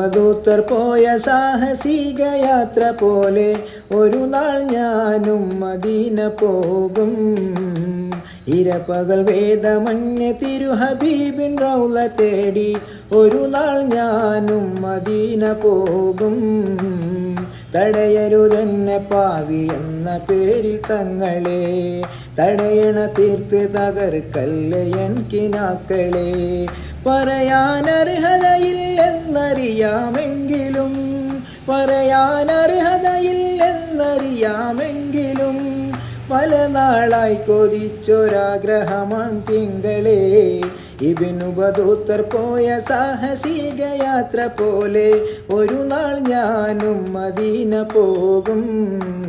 ബദൂത്തർ പോയ സാഹസിക യാത്ര പോലെ ഒരു നാൾ ഞാനും മദീന പോകും. ഇരപകൽ വേദമന്യ തിരുഹബീബിൻ റൗള തേടി ഒരു നാൾ ഞാനും മദീന പോകും. തടയരുതെന്നെ പാവി എന്ന പേരിൽ തങ്ങളെ, തടയണ തീർത്ത് തകർക്കല്ലേ എൻ കിനാക്കളെ. പറയാനർഹതയില്ലെന്നറിയാമെങ്കിലും, പറയാനർഹതയില്ലെന്നറിയാമെങ്കിലും പല നാളായി കൊതിച്ചൊരാഗ്രഹമാണ് തിങ്കളെ. ഇബ്നു ബദൂത്തർ പോയ സാഹസിക യാത്ര പോലെ ഒരു നാൾ ഞാനും മദീന പോകും.